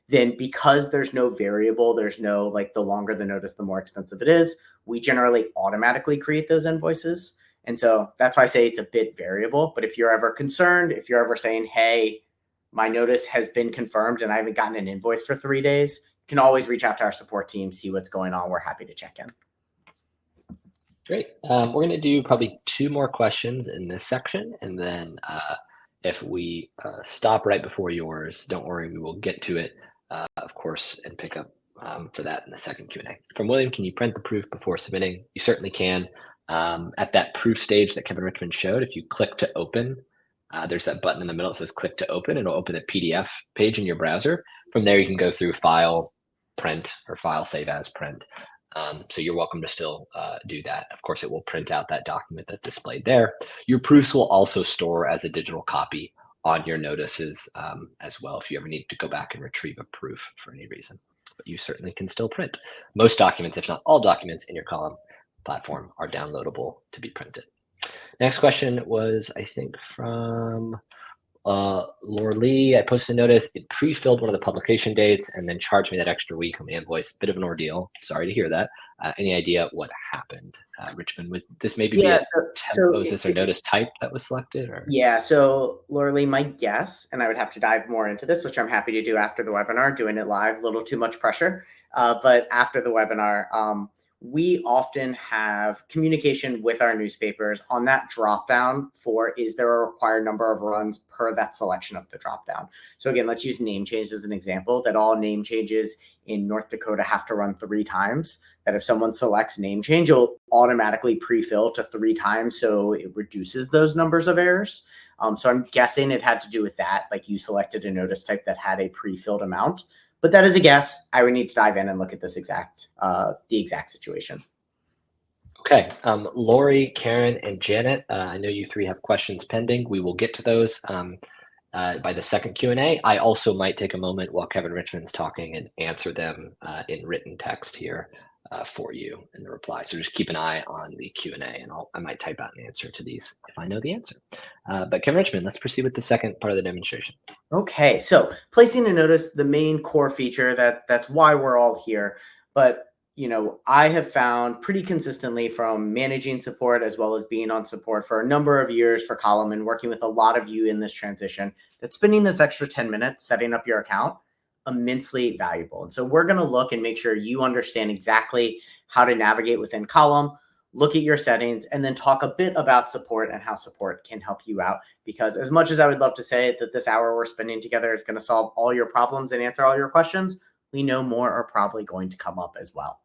then because there's no variable, there's no like the longer the notice, the more expensive it is, we generally automatically create those invoices. And so that's why I say it's a bit variable. But if you're ever concerned, if you're ever saying, hey, my notice has been confirmed and I haven't gotten an invoice for 3 days, you can always reach out to our support team, see what's going on. We're happy to check in. Great. We're going to do probably 2 more questions in this section. And then if we stop right before yours, don't worry, we will get to it, of course, and pick up for that in the second Q&A. From William, can you print the proof before submitting? You certainly can. At that proof stage that Kevin Richmond showed, if you click to open, there's that button in the middle that says click to open. It'll open a PDF page in your browser. From there, you can go through file, print, or file, save as, print. So you're welcome to still do that. Of course, it will print out that document that's displayed there. Your proofs will also store as a digital copy on your notices as well if you ever need to go back and retrieve a proof for any reason. But you certainly can still print. Most documents, if not all documents in your column platform, are downloadable to be printed. Next question was, I think, from Laura Lee. I posted a notice. It pre-filled one of the publication dates and then charged me that extra week on the invoice. Bit of an ordeal. Sorry to hear that. Any idea what happened? Richmond, would this maybe be a temp or notice type that was selected? Or? Yeah, so Laura Lee, my guess, and I would have to dive more into this, which I'm happy to do after the webinar, doing it live, a little too much pressure. But after the webinar, we often have communication with our newspapers on that dropdown for, is there a required number of runs per that selection of the dropdown? So again, let's use name change as an example, that all name changes in North Dakota have to run 3 times, that if someone selects name change, it'll automatically pre-fill to 3 times. So it reduces those numbers of errors. So I'm guessing it had to do with that. Like you selected a notice type that had a pre-filled amount. But that is a guess. I would need to dive in and look at this the exact situation. Okay, Lori, Karen, and Janet, I know you 3 have questions pending. We will get to those by the second Q&A. I also might take a moment while Kevin Richmond's talking and answer them in written text here for you in the reply. So just keep an eye on the Q&A, and I might type out an answer to these if I know the answer. But Kevin Richmond, let's proceed with the second part of the demonstration. Okay, so placing a notice, the main core feature, that's why we're all here. But I have found pretty consistently from managing support as well as being on support for a number of years for Column and working with a lot of you in this transition, that spending this extra 10 minutes setting up your account immensely valuable. And so we're going to look and make sure you understand exactly how to navigate within Column, look at your settings, and then talk a bit about support and how support can help you out. Because as much as I would love to say that this hour we're spending together is going to solve all your problems and answer all your questions, we know more are probably going to come up as well.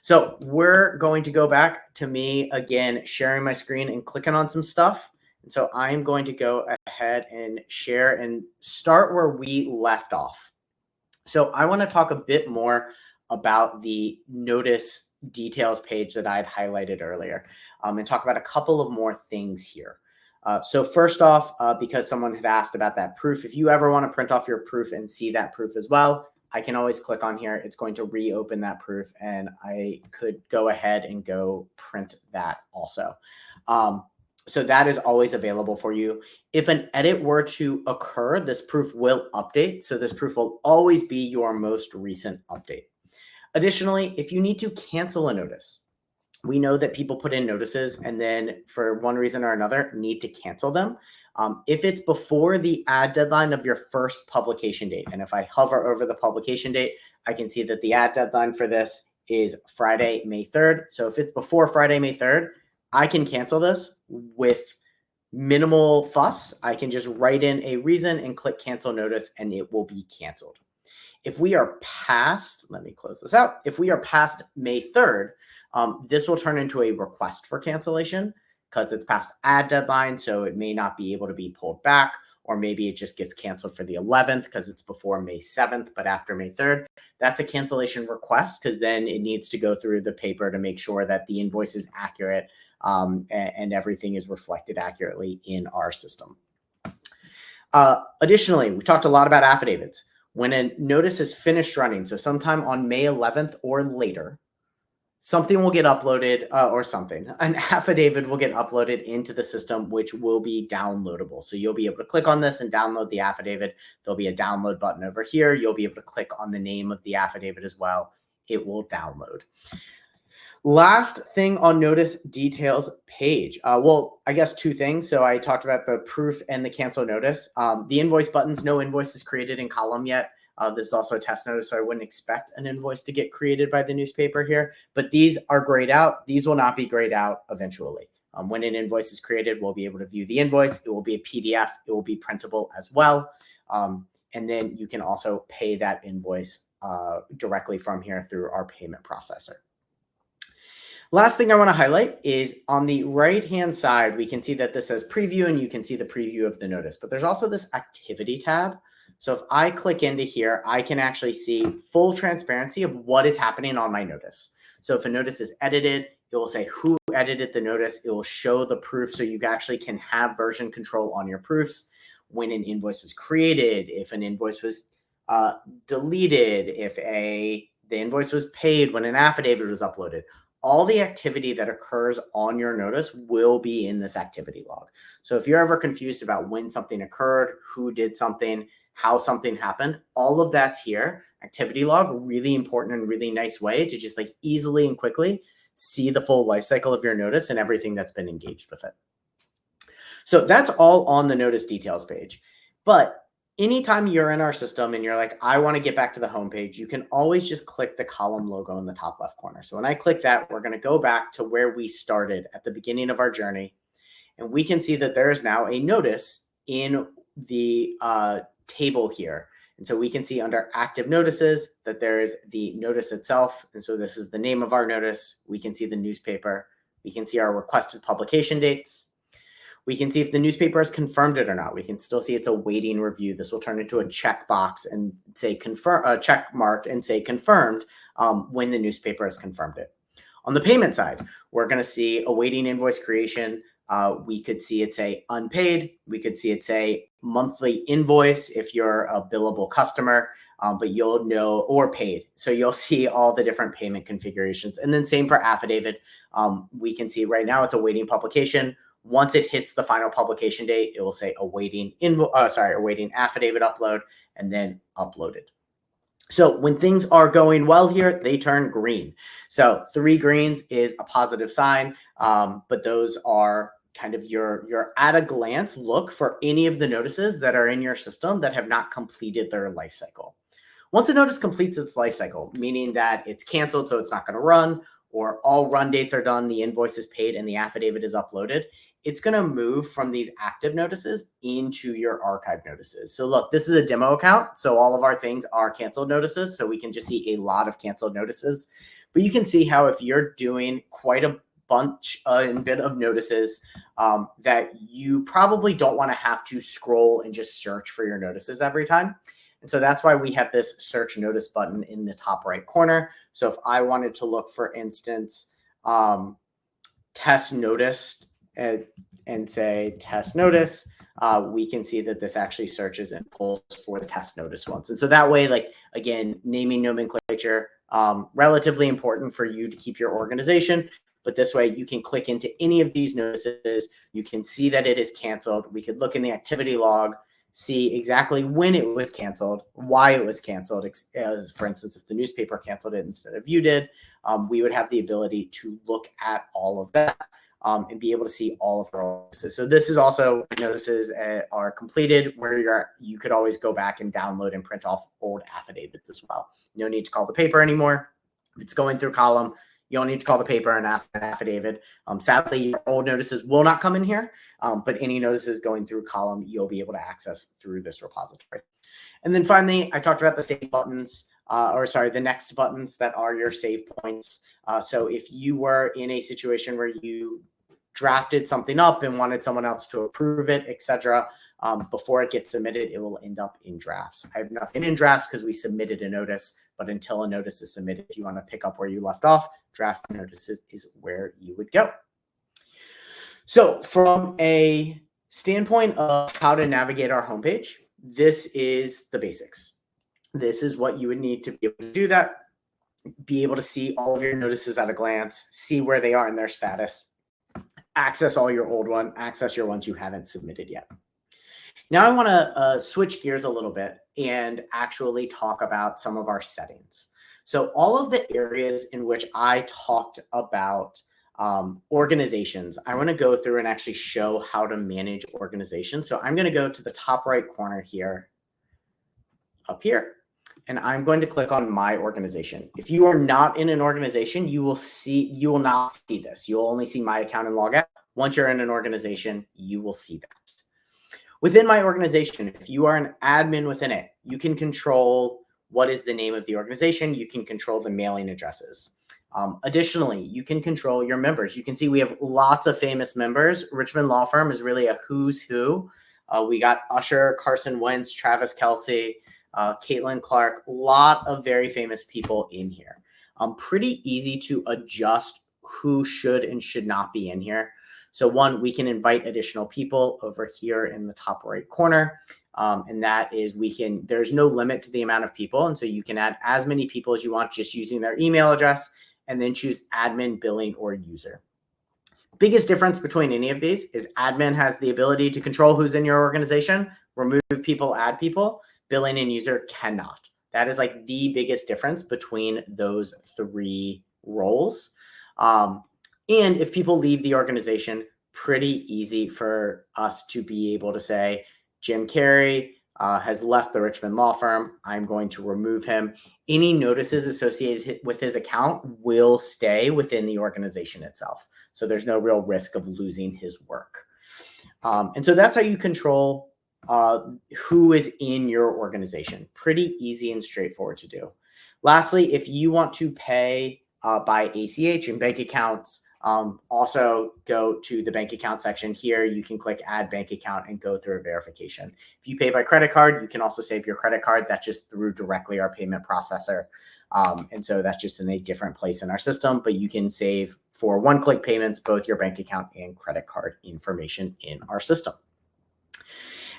So we're going to go back to me again, sharing my screen and clicking on some stuff. And so I'm going to go ahead and share and start where we left off. So I want to talk a bit more about the notice details page that I had highlighted earlier, and talk about a couple of more things here. So first off, because someone had asked about that proof, if you ever want to print off your proof and see that proof as well, I can always click on here. It's going to reopen that proof, and I could go ahead and go print that also. So that is always available for you. If an edit were to occur, this proof will update. So this proof will always be your most recent update. Additionally, if you need to cancel a notice, we know that people put in notices and then for one reason or another need to cancel them. If it's before the ad deadline of your first publication date, and if I hover over the publication date, I can see that the ad deadline for this is Friday, May 3rd. So if it's before Friday, May 3rd, I can cancel this with minimal fuss. I can just write in a reason and click cancel notice, and it will be canceled. If we are past, let me close this out. If we are past May 3rd, this will turn into a request for cancellation because it's past ad deadline. So it may not be able to be pulled back, or maybe it just gets canceled for the 11th because it's before May 7th, but after May 3rd. That's a cancellation request because then it needs to go through the paper to make sure that the invoice is accurate and everything is reflected accurately in our system. Additionally, we talked a lot about affidavits. When a notice is finished running, so sometime on May 11th or later, something will get uploaded an affidavit will get uploaded into the system, which will be downloadable. So you'll be able to click on this and download the affidavit. There'll be a download button over here. You'll be able to click on the name of the affidavit as well. It will download. Last thing on notice details page. Well, I guess 2 things. So I talked about the proof and the cancel notice. The invoice buttons, no invoice is created in Column yet. This is also a test notice, so I wouldn't expect an invoice to get created by the newspaper here. But these are grayed out. These will not be grayed out eventually. When an invoice is created, we'll be able to view the invoice. It will be a PDF. It will be printable as well. And then you can also pay that invoice directly from here through our payment processor. Last thing I want to highlight is on the right-hand side, we can see that this says preview, and you can see the preview of the notice. But there's also this activity tab. So if I click into here, I can actually see full transparency of what is happening on my notice. So if a notice is edited, it will say who edited the notice. It will show the proof, so you actually can have version control on your proofs. When an invoice was created, if an invoice was deleted, if the invoice was paid, when an affidavit was uploaded. All the activity that occurs on your notice will be in this activity log. So if you're ever confused about when something occurred, who did something, how something happened, all of that's here. Activity log, really important and really nice way to just like easily and quickly see the full life cycle of your notice and everything that's been engaged with it. So that's all on the notice details page. But anytime you're in our system and you're like, I want to get back to the home page, you can always just click the column logo in the top left corner. So when I click that, we're going to go back to where we started at the beginning of our journey. And we can see that there is now a notice in the table here. And so we can see under active notices that there is the notice itself. And so this is the name of our notice. We can see the newspaper. We can see our requested publication dates. We can see if the newspaper has confirmed it or not. We can still see it's awaiting review. This will turn into a checkbox and say confirm, a check mark and say confirmed when the newspaper has confirmed it. On the payment side, we're going to see awaiting invoice creation. We could see it say unpaid. We could see it say monthly invoice if you're a billable customer, but you'll know, or paid. So you'll see all the different payment configurations. And then same for affidavit. We can see right now it's awaiting publication. Once it hits the final publication date, it will say awaiting affidavit upload and then uploaded. So when things are going well here, they turn green. So 3 greens is a positive sign, but those are kind of your at a glance look for any of the notices that are in your system that have not completed their life cycle. Once a notice completes its life cycle, meaning that it's canceled, so it's not going to run, or all run dates are done, the invoice is paid, and the affidavit is uploaded, it's going to move from these active notices into your archive notices. So look, this is a demo account. So all of our things are canceled notices. So we can just see a lot of canceled notices. But you can see how if you're doing quite a bunch and bit of notices that you probably don't want to have to scroll and just search for your notices every time. And so that's why we have this search notice button in the top right corner. So if I wanted to look, for instance, test notice and say test notice, we can see that this actually searches and pulls for the test notice ones. And so that way, like, again, naming nomenclature, relatively important for you to keep your organization. But this way you can click into any of these notices. You can see that it is canceled. We could look in the activity log, see exactly when it was canceled, why it was canceled. As for instance, if the newspaper canceled it instead of you did, we would have the ability to look at all of that. And be able to see all of our notices. So this is also notices are completed where you could always go back and download and print off old affidavits as well. No need to call the paper anymore. If it's going through column, you don't need to call the paper and ask an affidavit. Sadly, your old notices will not come in here, but any notices going through column, you'll be able to access through this repository. And then finally, I talked about the save buttons, the next buttons that are your save points. So if you were in a situation where you drafted something up and wanted someone else to approve it, etc., before it gets submitted, it will end up in drafts. I have nothing in drafts because we submitted a notice, but until a notice is submitted, if you want to pick up where you left off, draft notices is where you would go. So from a standpoint of how to navigate our homepage, this is the basics. This is what you would need to be able to do that, be able to see all of your notices at a glance, see where they are in their status, access all your old ones, access your ones you haven't submitted yet. Now I want to switch gears a little bit and actually talk about some of our settings. So all of the areas in which I talked about organizations, I want to go through and actually show how to manage organizations. So I'm going to go to the top right corner here, up here, and I'm going to click on my organization. If you are not in an organization, you will not see this. You'll only see my account and logout. Once you're in an organization, you will see that. Within my organization, if you are an admin within it, you can control what is the name of the organization. You can control the mailing addresses. Additionally, you can control your members. You can see we have lots of famous members. Richmond Law Firm is really a who's who We got Usher, Carson Wentz, Travis Kelce, Caitlin Clark, a lot of very famous people in here. Pretty easy to adjust who should and should not be in here. So one, we can invite additional people over here in the top right corner. And that is there's no limit to the amount of people. And so you can add as many people as you want just using their email address and then choose admin, billing, or user. Biggest difference between any of these is admin has the ability to control who's in your organization, remove people, add people. Billing and user cannot. That is like the biggest difference between those three roles. And if people leave the organization, pretty easy for us to be able to say, Jim Carey has left the Richmond law firm. I'm going to remove him. Any notices associated with his account will stay within the organization itself. So there's no real risk of losing his work. And so that's how you control who is in your organization. Pretty easy and straightforward to do. Lastly, if you want to pay by ACH and bank accounts, also go to the bank account section here. You can click add bank account and go through a verification. If you pay by credit card, you can also save your credit card. That's just through directly our payment processor. And so that's just in a different place in our system, but you can save for one-click payments, both your bank account and credit card information in our system.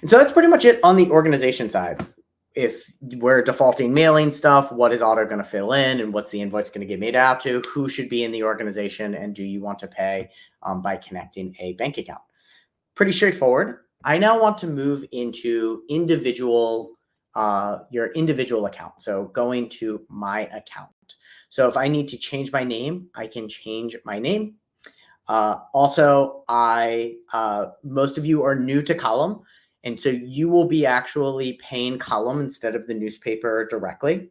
And so that's pretty much it on the organization side. If we're defaulting mailing stuff, what is auto going to fill in and what's the invoice going to get made out to? Who should be in the organization? And do you want to pay by connecting a bank account? Pretty straightforward. I now want to move into your individual account. So going to my account. So if I need to change my name, I can change my name. Also, most of you are new to Column. And so you will be actually paying Column instead of the newspaper directly,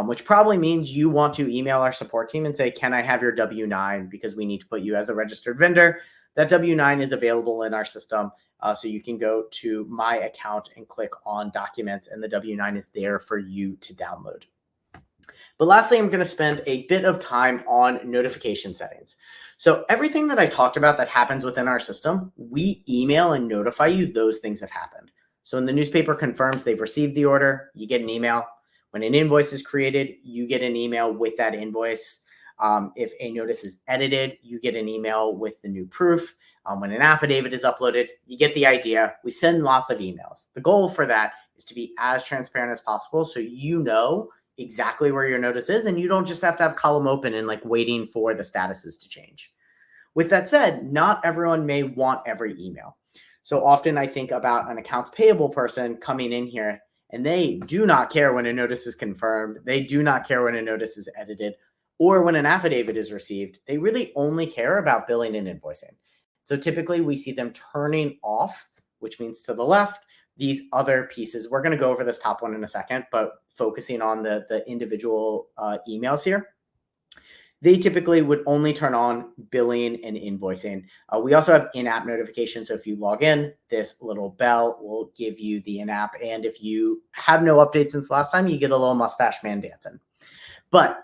which probably means you want to email our support team and say, can I have your W-9? Because we need to put you as a registered vendor. That W-9 is available in our system. So you can go to my account and click on documents, and the W-9 is there for you to download. But lastly, I'm going to spend a bit of time on notification settings. So everything that I talked about that happens within our system, we email and notify you those things have happened. So when the newspaper confirms they've received the order, you get an email. When an invoice is created, you get an email with that invoice. If a notice is edited, you get an email with the new proof. When an affidavit is uploaded, you get the idea. We send lots of emails. The goal for that is to be as transparent as possible so you know exactly where your notice is, and you don't just have to have Column open and like waiting for the statuses to change. With that said, not everyone may want every email. So often I think about an accounts payable person coming in here, and they do not care when a notice is confirmed. They do not care when a notice is edited or when an affidavit is received. They really only care about billing and invoicing. So typically we see them turning off, which means to the left, these other pieces. We're going to go over this top one in a second, but focusing on the individual emails here, they typically would only turn on billing and invoicing. We also have in-app notifications. So if you log in, this little bell will give you the in-app. And if you have no updates since last time, you get a little mustache man dancing. But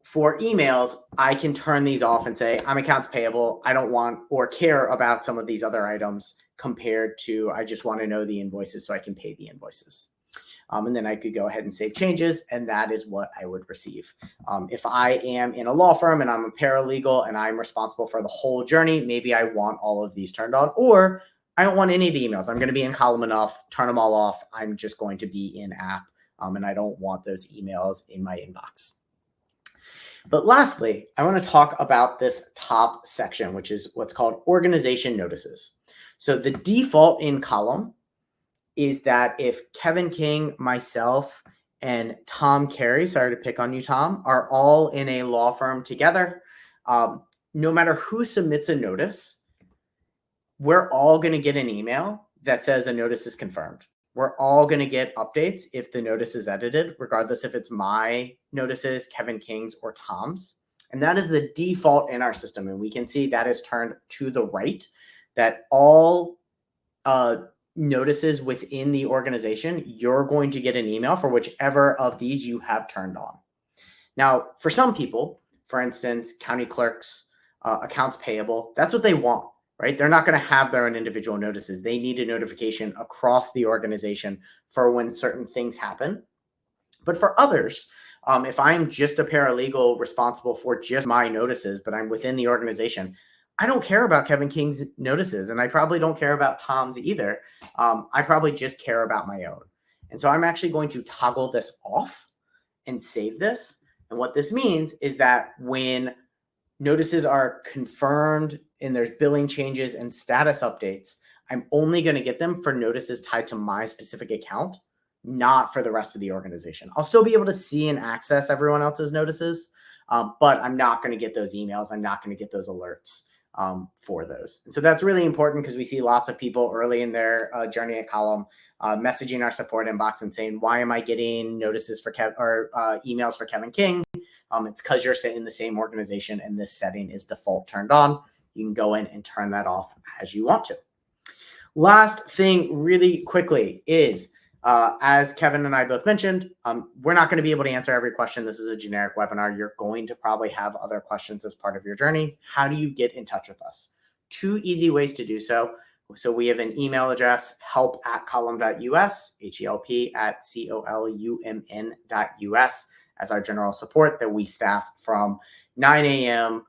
for emails, I can turn these off and say, I'm accounts payable. I don't want or care about some of these other items compared to, I just want to know the invoices so I can pay the invoices. And then I could go ahead and save changes, and that is what I would receive. If I am in a law firm and I'm a paralegal and I'm responsible for the whole journey, maybe I want all of these turned on, or I don't want any of the emails. I'm going to be in Column enough, turn them all off. I'm just going to be in app, and I don't want those emails in my inbox. But lastly, I want to talk about this top section, which is what's called organization notices. So the default in Column is that if Kevin King, myself, and Tom Carey, sorry to pick on you, Tom, are all in a law firm together, no matter who submits a notice, we're all going to get an email that says a notice is confirmed. We're all going to get updates if the notice is edited, regardless if it's my notices, Kevin King's, or Tom's. And that is the default in our system. And we can see that is turned to the right, that all notices within the organization, you're going to get an email for whichever of these you have turned on. Now, for some people, for instance, county clerks, accounts payable, that's what they want. right? They're not going to have their own individual notices. They need a notification across the organization for when certain things happen. But for others, if I'm just a paralegal responsible for just my notices, but I'm within the organization, I don't care about Kevin King's notices, and I probably don't care about Tom's either. I probably just care about my own. And so I'm actually going to toggle this off and save this. And what this means is that when notices are confirmed and there's billing changes and status updates, I'm only going to get them for notices tied to my specific account, not for the rest of the organization. I'll still be able to see and access everyone else's notices, but I'm not going to get those emails. I'm not going to get those alerts for those. And so that's really important because we see lots of people early in their journey at Column messaging our support inbox and saying, why am I getting notices for emails for Kevin King? It's because you're in the same organization and this setting is default turned on. You can go in and turn that off as you want to. Last thing really quickly is, as Kevin and I both mentioned, we're not going to be able to answer every question. This is a generic webinar. You're going to probably have other questions as part of your journey. How do you get in touch with us? 2 easy ways to do so. So we have an email address, help@column.us, help@column.us, as our general support that we staff from 9 a.m.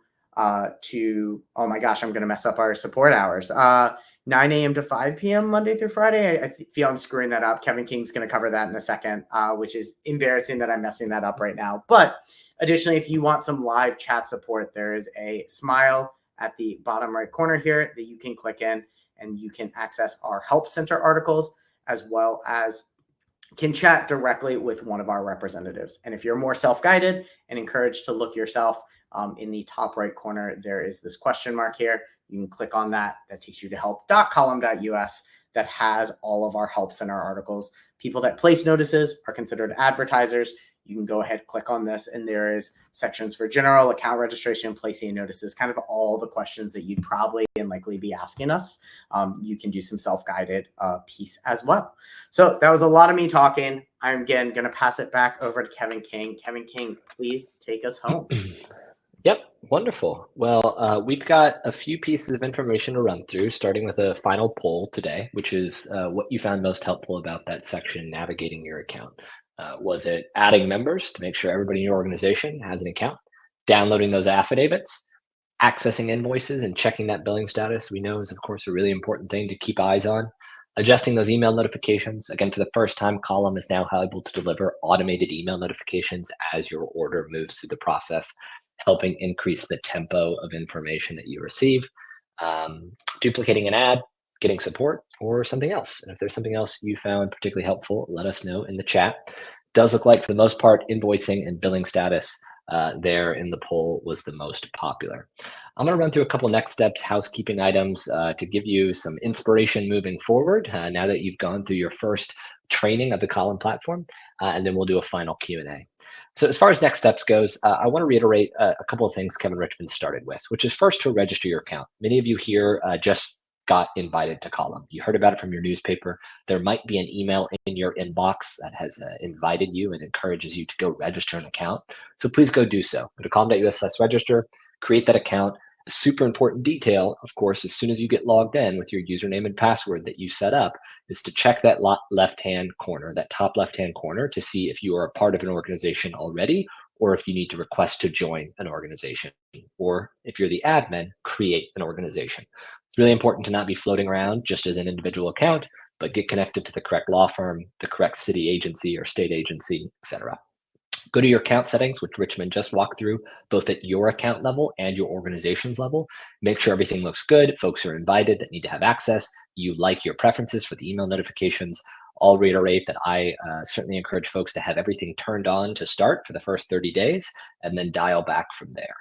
To, oh my gosh, I'm going to mess up our support hours. 9 a.m. to 5 p.m. Monday through Friday. I feel I'm screwing that up. Kevin King's going to cover that in a second, which is embarrassing that I'm messing that up right now. But additionally, if you want some live chat support, there is a smile at the bottom right corner here that you can click in, and you can access our Help Center articles, as well as can chat directly with one of our representatives. And if you're more self-guided and encouraged to look yourself, in the top right corner, there is this question mark here. You can click on that. That takes you to help.column.us that has all of our Help Center articles. People that place notices are considered advertisers. You can go ahead, click on this, and there is sections for general account registration, placing notices, kind of all the questions that you'd probably and likely be asking us. You can do some self-guided piece as well. So that was a lot of me talking. I'm again going to pass it back over to Kevin King. Kevin King, please take us home. Yep, wonderful. Well, we've got a few pieces of information to run through, starting with a final poll today, which is what you found most helpful about that section, navigating your account. Was it adding members to make sure everybody in your organization has an account, downloading those affidavits, accessing invoices and checking that billing status, we know is, of course, a really important thing to keep eyes on, adjusting those email notifications. Again, for the first time, Column is now able to deliver automated email notifications as your order moves through the process, helping increase the tempo of information that you receive, duplicating an ad, getting support, or something else. And if there's something else you found particularly helpful, let us know in the chat. Does look like, for the most part, invoicing and billing status there in the poll was the most popular. I'm going to run through a couple next steps, housekeeping items to give you some inspiration moving forward now that you've gone through your first training of the Column platform, and then we'll do a final Q&A. So as far as next steps goes, I want to reiterate a couple of things Kevin Richmond started with, which is first to register your account. Many of you here just got invited to Column. You heard about it from your newspaper. There might be an email in your inbox that has invited you and encourages you to go register an account. So please go do so. Go to column.us/register, create that account. A super important detail, of course, as soon as you get logged in with your username and password that you set up, is to check that left-hand corner, that top left-hand corner, to see if you are a part of an organization already, or if you need to request to join an organization, or if you're the admin, create an organization. It's really important to not be floating around just as an individual account, but get connected to the correct law firm, the correct city agency or state agency, etc. Go to your account settings, which Richmond just walked through, both at your account level and your organization's level. Make sure everything looks good. Folks are invited that need to have access. You like your preferences for the email notifications. I'll reiterate that I certainly encourage folks to have everything turned on to start for the first 30 days and then dial back from there.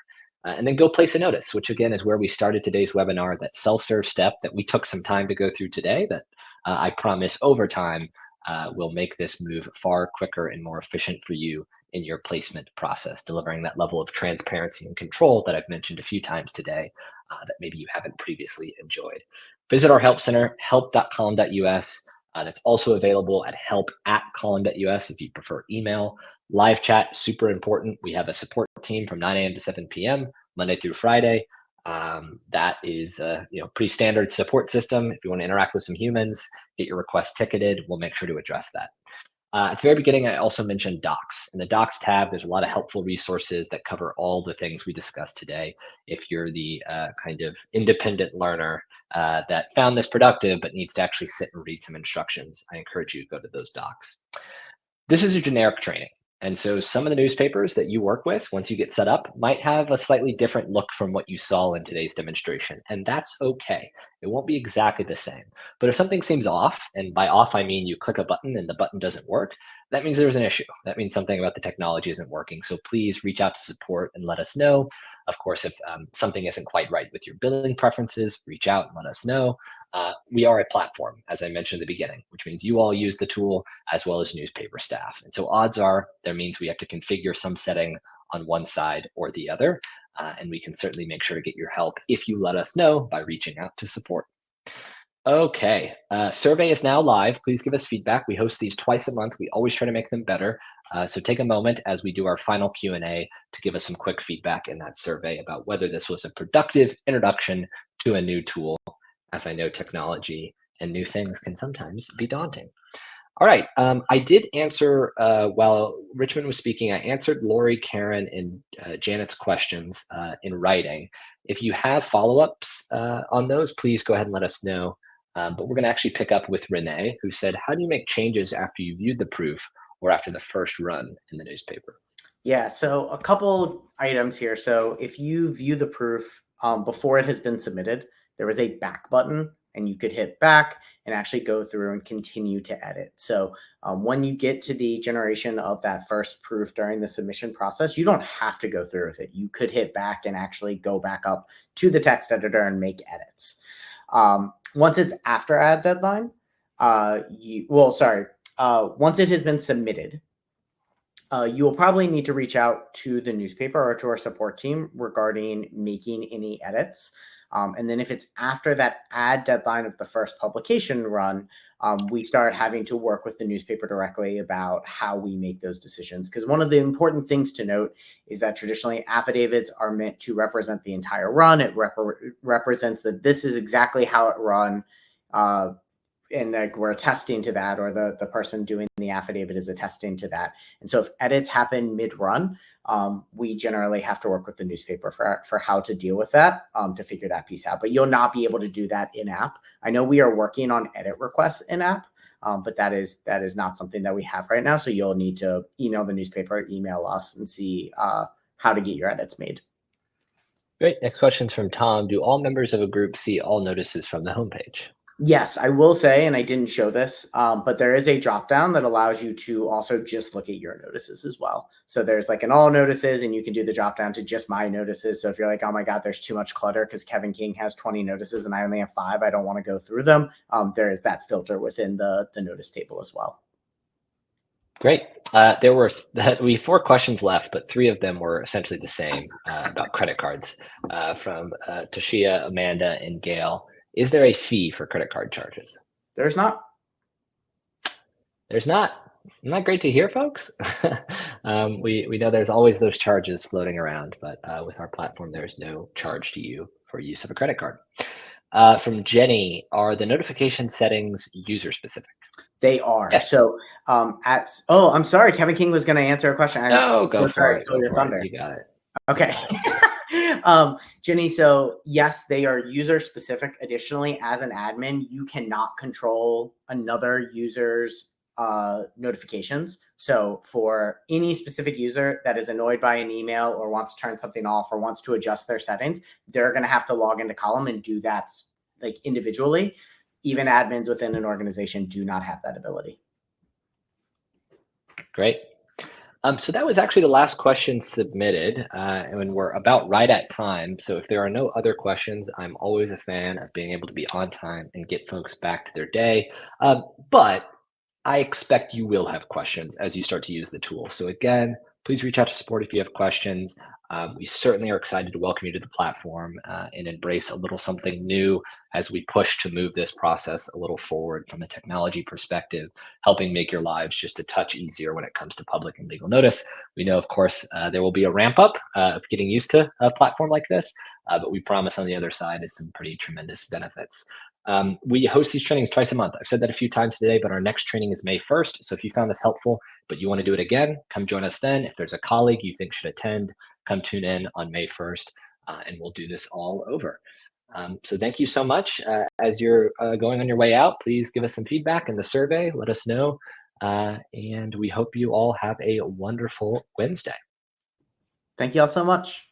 And then go place a notice, which again is where we started today's webinar, that self-serve step that we took some time to go through today that I promise over time will make this move far quicker and more efficient for you in your placement process, delivering that level of transparency and control that I've mentioned a few times today that maybe you haven't previously enjoyed. Visit our Help Center, help.column.us. That's also available at help@column.us if you prefer email. Live chat, super important. We have a support team from 9 a.m. to 7 p.m., Monday through Friday. That is a pretty standard support system. If you want to interact with some humans, get your request ticketed, we'll make sure to address that. At the very beginning, I also mentioned Docs. In the Docs tab, there's a lot of helpful resources that cover all the things we discussed today. If you're the kind of independent learner that found this productive but needs to actually sit and read some instructions, I encourage you to go to those Docs. This is a generic training. And so some of the newspapers that you work with once you get set up might have a slightly different look from what you saw in today's demonstration. And that's okay. It won't be exactly the same. But if something seems off, and by off, I mean you click a button and the button doesn't work, that means there's an issue. That means something about the technology isn't working. So please reach out to support and let us know. Of course, if something isn't quite right with your billing preferences, reach out and let us know. We are a platform, as I mentioned at the beginning, which means you all use the tool as well as newspaper staff. And so odds are there means we have to configure some setting on one side or the other. And we can certainly make sure to get your help if you let us know by reaching out to support. Okay, survey is now live. Please give us feedback. We host these twice a month. We always try to make them better. So take a moment as we do our final Q&A to give us some quick feedback in that survey about whether this was a productive introduction to a new tool, as I know technology and new things can sometimes be daunting. All right, I did answer, while Richmond was speaking, I answered Lori, Karen, and Janet's questions in writing. If you have follow-ups on those, please go ahead and let us know. But we're gonna actually pick up with Renee, who said, how do you make changes after you viewed the proof or after the first run in the newspaper? Yeah, so a couple items here. So if you view the proof before it has been submitted, there is a back button and you could hit back and actually go through and continue to edit. So when you get to the generation of that first proof during the submission process, you don't have to go through with it. You could hit back and actually go back up to the text editor and make edits. Once it's after ad deadline, once it has been submitted, you will probably need to reach out to the newspaper or to our support team regarding making any edits. And then if it's after that ad deadline of the first publication run, we start having to work with the newspaper directly about how we make those decisions. Because one of the important things to note is that traditionally affidavits are meant to represent the entire run. It represents that this is exactly how it run. And like we're attesting to that, or the person doing the affidavit is attesting to that. And so if edits happen mid-run, we generally have to work with the newspaper for how to deal with that, to figure that piece out. But you'll not be able to do that in-app. I know we are working on edit requests in-app, but that is not something that we have right now. So you'll need to email the newspaper, email us, and see how to get your edits made. Great, next question's from Tom. Do all members of a group see all notices from the homepage? Yes, I will say, and I didn't show this, but there is a drop down that allows you to also just look at your notices as well. So there's like an all notices, and you can do the drop down to just my notices. So if you're like, oh my God, there's too much clutter because Kevin King has 20 notices and I only have 5, I don't want to go through them. There is that filter within the notice table as well. Great. There were 4 questions left, but 3 of them were essentially the same about credit cards from Tashia, Amanda, and Gail. Is there a fee for credit card charges? There's not. There's not. Not great to hear, folks. We know there's always those charges floating around, but with our platform, there's no charge to you for use of a credit card. From Jenny, are the notification settings user specific? They are. Yes. So I'm sorry, Kevin King was going to answer a question. No, go for it. Go for it. You got it. Okay. Jenny, so yes, they are user specific. Additionally, as an admin, you cannot control another user's notifications. So for any specific user that is annoyed by an email or wants to turn something off or wants to adjust their settings, they're going to have to log into Column and do that like individually. Even admins within an organization do not have that ability. Great. So that was actually the last question submitted, and we're about right at time. So if there are no other questions, I'm always a fan of being able to be on time and get folks back to their day. But I expect you will have questions as you start to use the tool. So again, please reach out to support if you have questions. We certainly are excited to welcome you to the platform and embrace a little something new as we push to move this process a little forward from a technology perspective, helping make your lives just a touch easier when it comes to public and legal notice. We know, of course, there will be a ramp up of getting used to a platform like this, but we promise on the other side is some pretty tremendous benefits. We host these trainings twice a month. I've said that a few times today, but our next training is May 1st. So if you found this helpful, but you want to do it again, come join us then. If there's a colleague you think should attend, come tune in on May 1st, and we'll do this all over. So thank you so much. As you're going on your way out, please give us some feedback in the survey. Let us know. And we hope you all have a wonderful Wednesday. Thank you all so much.